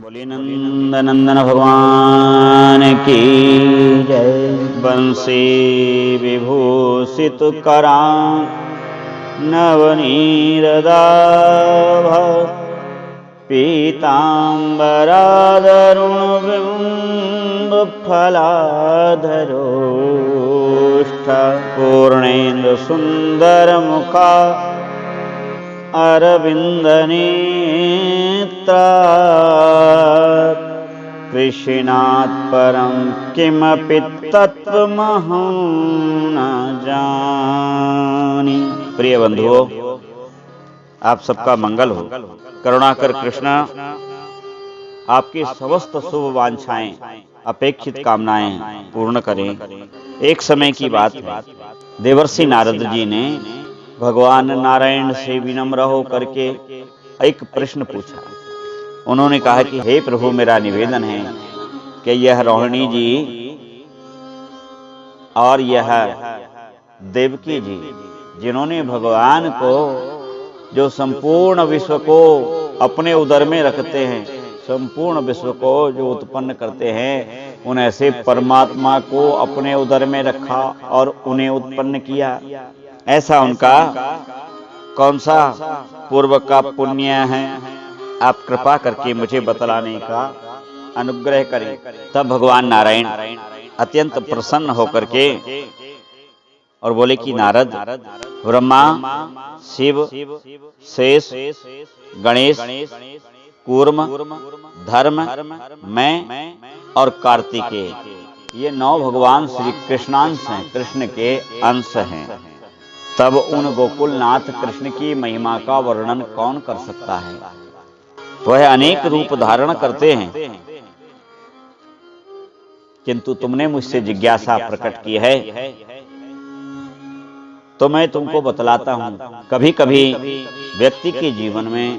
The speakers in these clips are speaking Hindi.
बोलिए नंदनंदन भगवान की जय। बंसी विभूषित करां नवनीरदाभ पीताम्बरादरुणबिम्ब फलाधरोष्ठ पूर्णेन्दु सुन्दरमुखा अरविन्दनेत्रा कृष्णात् परं किमपि तत्त्वमहं न जानी। प्रिय बंधुओं, आप सबका मंगल हो। करुणाकर कृष्ण आपकी समस्त शुभ वांछाएं, अपेक्षित कामनाएं पूर्ण करें। एक समय की बात है, देवर्षि नारद जी ने भगवान नारायण से विनम्र हो करके एक प्रश्न पूछा। उन्होंने कहा कि हे प्रभु, मेरा निवेदन है कि यह रोहिणी जी और यह देवकी जी, जिन्होंने भगवान को, जो संपूर्ण विश्व को अपने उदर में रखते हैं, संपूर्ण विश्व को जो उत्पन्न करते हैं, उन ऐसे परमात्मा को अपने उदर में रखा और उन्हें उत्पन्न किया। ऐसा उनका कौन सा पूर्व का पुण्य है? आप कृपा करके मुझे बतलाने का अनुग्रह करें। तब भगवान नारायण अत्यंत प्रसन्न होकर के और बोले कि नारद, ब्रह्मा, शिव, शेष, गणेश, कूर्म, धर्म, मैं और कार्तिकेय, ये 9 भगवान श्री कृष्णांश हैं, कृष्ण के अंश हैं। तब उन गोकुलनाथ कृष्ण की महिमा का वर्णन कौन कर सकता है? वह अनेक रूप धारण करते हैं, किंतु तुमने मुझसे जिज्ञासा प्रकट की है तो मैं तुमको बतलाता हूं। कभी कभी व्यक्ति के जीवन में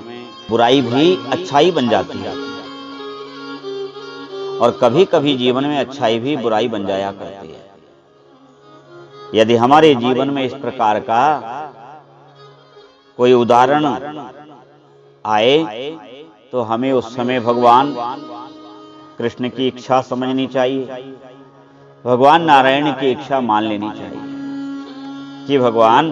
बुराई भी अच्छाई बन जाती है और कभी कभी जीवन में अच्छाई भी बुराई बन जाया करती है। यदि हमारे जीवन में इस प्रकार का कोई उदाहरण आए तो हमें उस समय भगवान कृष्ण की इच्छा समझनी चाहिए, भगवान नारायण की इच्छा मान लेनी चाहिए कि भगवान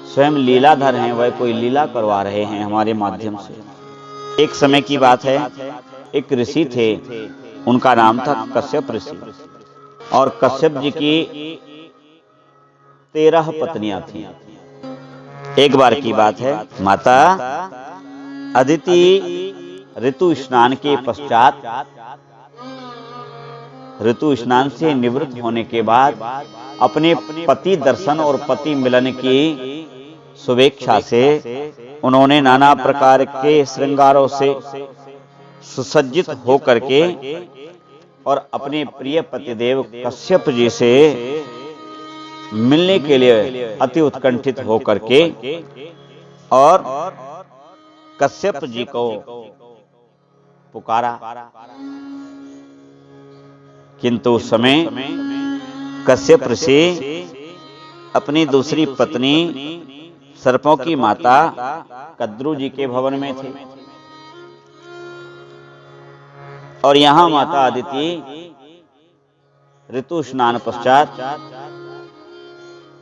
स्वयं लीलाधर हैं, वह कोई लीला करवा रहे हैं हमारे माध्यम से। एक समय की बात है, एक ऋषि थे, उनका नाम था कश्यप ऋषि, और कश्यप जी की 13 पत्नियां थीं। एक बार की बात है, माता अदिति ऋतु स्नान के पश्चात, ऋतु स्नान से निवृत्त होने के बाद अपने पति दर्शन और पति मिलन की शुभेच्छा से उन्होंने नाना प्रकार के श्रृंगारों से सुसज्जित होकर के और अपने प्रिय पतिदेव कश्यप जी से मिलने के लिए अति उत्कंठित होकर के और कश्यप जी को पुकारा। किंतु उस समय कश्यप ऋषि अपनी दूसरी पत्नी सर्पों की माता कद्रु जी के भवन में थे और यहां माता अदिति ऋतु स्नान पश्चात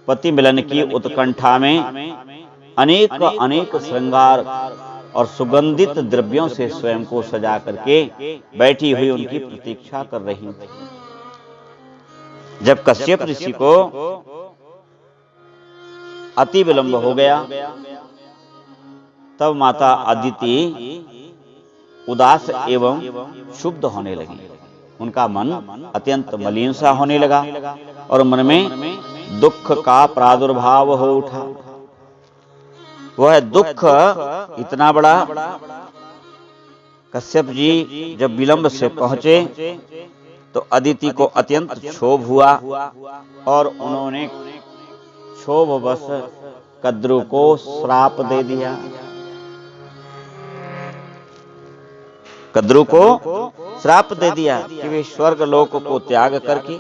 पति मिलन की उत्कंठा में अनेक श्रृंगार और सुगंधित द्रव्यों से स्वयं को सजा करके बैठी हुई उनकी प्रतीक्षा कर रही थी। जब कश्यप ऋषि को अति विलंब हो गया, तब माता अदिति उदास एवं क्षुब्ध होने लगी। उनका मन अत्यंत मलिन सा होने लगा और मन में दुख का प्रादुर्भाव हो उठा। वह दुख इतना बड़ा, कश्यप जी जब विलंब से पहुंचे तो अदिति को अत्यंत क्षोभ हुआ और उन्होंने क्षोभवश कद्रु को श्राप दे दिया। कद्रु को श्राप दे दिया कि वे स्वर्ग लोक को त्याग करके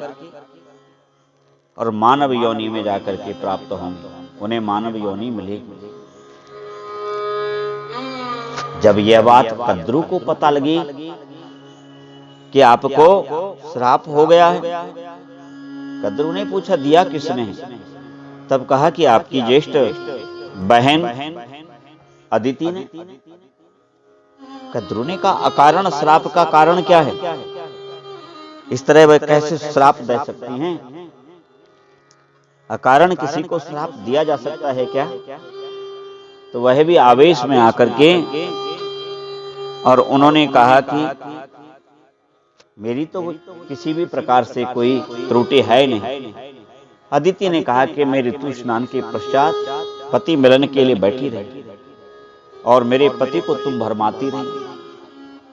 और मानव योनि में जाकर के प्राप्त होंगे, उन्हें मानव योनि मिलेगी। जब यह बात कद्रू को पता लगी कि आपको श्राप हो गया है, कद्रू ने पूछा दिया किसने? तब कहा कि आपकी ज्येष्ठ बहन अदिति ने। कद्रू ने कहा अकारण श्राप का कारण क्या है? इस तरह वह कैसे श्राप दे सकती हैं? अकारण किसी को श्राप दिया जा सकता है क्या? तो वह भी आवेश में आकर के और उन्होंने कहा कि मेरी तो किसी भी प्रकार से कोई त्रुटि है नहीं। अदिति ने कहा कि मैं ऋतु स्नान के पश्चात पति मिलन के लिए बैठी रही और मेरे पति को तुम भरमाती रही।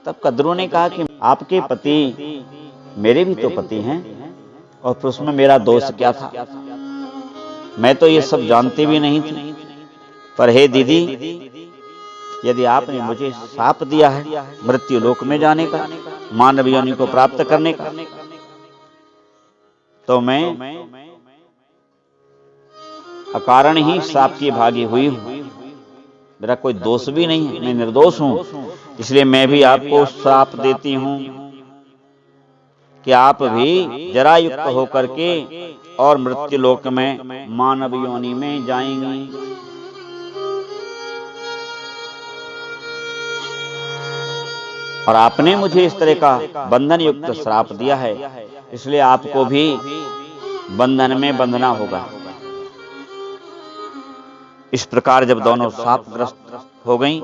तब कद्रू ने कहा कि आपके पति मेरे भी तो पति हैं और फिर उसमें मेरा दोष क्या था? मैं तो ये सब जानती भी नहीं थी। पर हे दीदी, यदि आपने मुझे शाप दिया है मृत्यु लोक में जाने का, मानव योनि को प्राप्त करने का, तो मैं अकारण ही शाप की भागी हुई हूं। मेरा कोई दोष भी नहीं है, मैं निर्दोष हूं। इसलिए मैं भी आपको शाप देती हूं कि आप भी जरा युक्त होकर के और मृत्यु लोक में मानव योनि में जाएंगी। और आपने मुझे इस तरह का बंधन युक्त श्राप दिया है, इसलिए आपको भी बंधन में बंधना होगा। इस प्रकार जब दोनों शापग्रस्त हो गईं,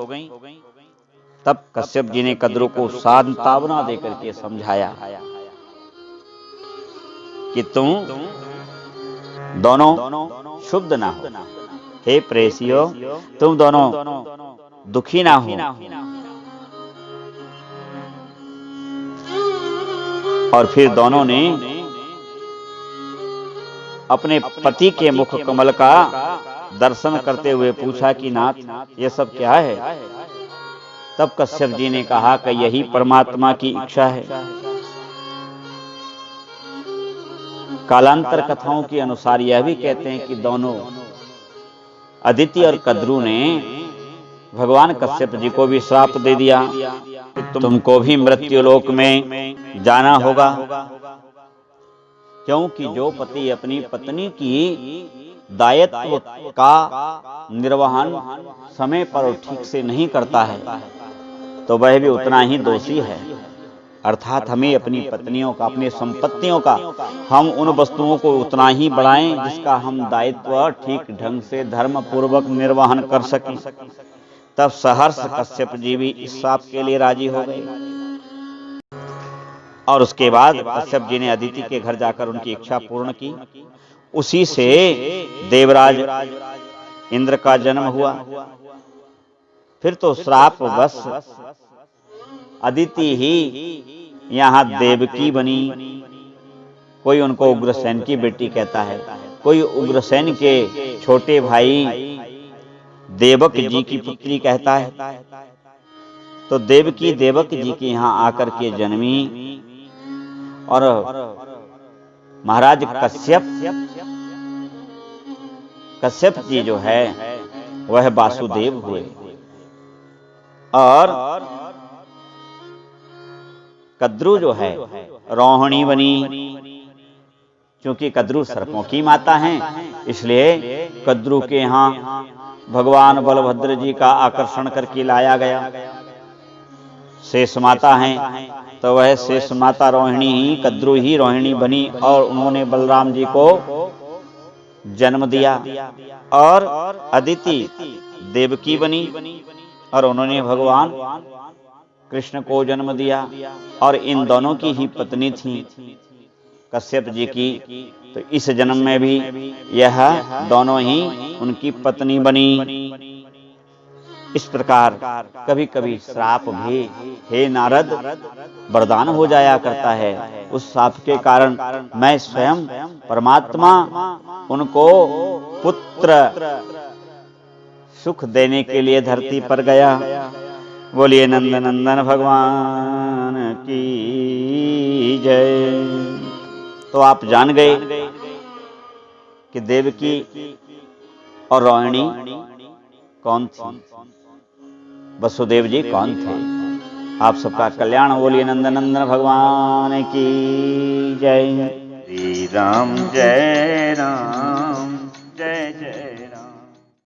तब कश्यप जी ने कद्रू को सांत्वना देकर के समझाया कि तुम दोनों शुद्ध ना हो, हे प्रेसियो, तुम दोनों दुखी ना हो। और फिर दोनों ने अपने पति के मुख कमल का दर्शन करते हुए पूछा कि नाथ, ये सब क्या है? तब कश्यप जी ने कहा कि यही परमात्मा की इच्छा है। कालांतर कथाओं के अनुसार यह भी कहते हैं कि दोनों अदिति और कद्रू ने भगवान कश्यप जी को भी श्राप दे दिया, तुमको भी मृत्यु लोक में जाना होगा। क्योंकि जो पति अपनी पत्नी की दायित्व का निर्वहन समय पर ठीक से नहीं करता है, तो वह भी उतना ही दोषी है। अर्थात हमें अपनी पत्नियों का, अपनी संपत्तियों का, हम उन वस्तुओं को उतना ही बढ़ाएं जिसका हम दायित्व ठीक ढंग से धर्म पूर्वक निर्वहन कर सकें। तब सहर्ष कश्यप जी भी इस शाप के लिए राजी हो गए। और उसके बाद कश्यप जी ने अदिति के घर जाकर उनकी इच्छा पूर्ण की। उसी से देवराज इंद्र का जन्म हुआ। फिर तो श्राप बस अदिति ही यहाँ देवकी बनी। कोई उनको उग्रसेन की बेटी कहता है, कोई उग्रसेन के छोटे भाई देवक जी की पुत्री कहता है। तो देवकी देवक जी के यहाँ आकर के जन्मी और महाराज कश्यप जी जो है वह वासुदेव हुए। और कद्रू जो है रोहिणी बनी। क्योंकि कद्रू सर्पों की माता हैं, इसलिए कद्रू के यहाँ भगवान बलभद्र जी का आकर्षण करके लाया गया। शेष माता हैं, तो वह शेष माता रोहिणी ही, कद्रू ही रोहिणी बनी और उन्होंने बलराम जी को जन्म दिया। और अदिति देवकी बनी और उन्होंने भगवान कृष्ण को जन्म दिया। और इन दोनों की ही पत्नी थी कश्यप जी की। तो इस जन्म में भी यह दोनों ही उनकी पत्नी बनी। इस प्रकार कभी कभी श्राप भी, हे नारद, वरदान हो जाया करता है। उस श्राप के कारण मैं स्वयं परमात्मा उनको पुत्र सुख देने के लिए धरती पर गया। बोलिए नंद नंदन भगवान की जय। तो आप जान गए कि देवकी और रोहिणी कौन थी। वसुदेव जी कौन थे। आप सबका कल्याण बोलिए नंदनंदन भगवान की जय। श्री राम जय राम।